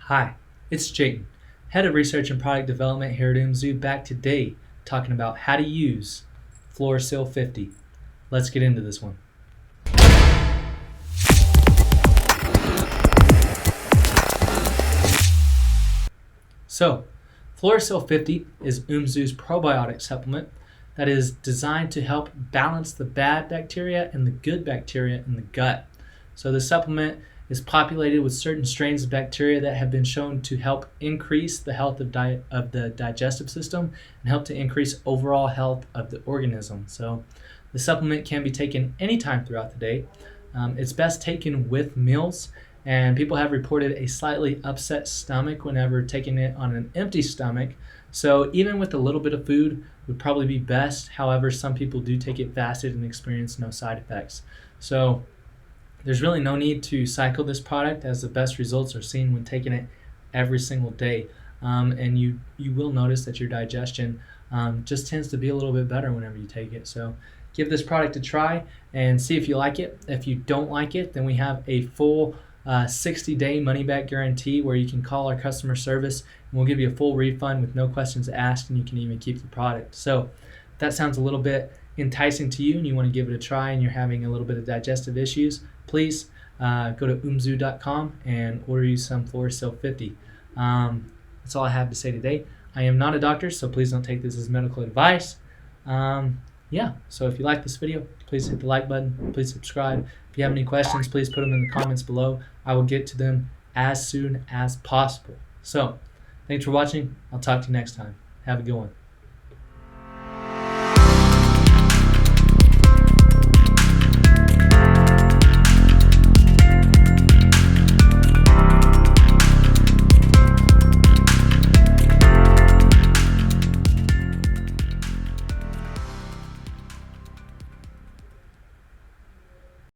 Hi, it's Jayden, Head of Research and Product Development here at UMZU, back today talking about how to use Floracil50. Let's get into this one. So, Floracil50 is UMZU's probiotic supplement that is designed to help balance the bad bacteria and the good bacteria in the gut. So the supplement is populated with certain strains of bacteria that have been shown to help increase the health of the digestive system and help to increase overall health of the organism. So the supplement can be taken anytime throughout the day. It's best taken with meals, and people have reported a slightly upset stomach whenever taking it on an empty stomach. So even with a little bit of food would probably be best. However, some people do take it fasted and experience no side effects. So there's really no need to cycle this product, as the best results are seen when taking it every single day. And you will notice that your digestion just tends to be a little bit better whenever you take it. So give this product a try and see if you like it. If you don't like it, then we have a full 60-day money-back guarantee where you can call our customer service and we'll give you a full refund with no questions asked, and you can even keep the product. So if that sounds a little bit enticing to you and you want to give it a try and you're having a little bit of digestive issues, please go to UMZU.com and order you some Floracil50. That's all I have to say today. I am not a doctor, so please don't take this as medical advice. So if you like this video, please hit the like button, please subscribe. If you have any questions, please put them in the comments below. I will get to them as soon as possible. So thanks for watching. I'll talk to you next time. Have a good one.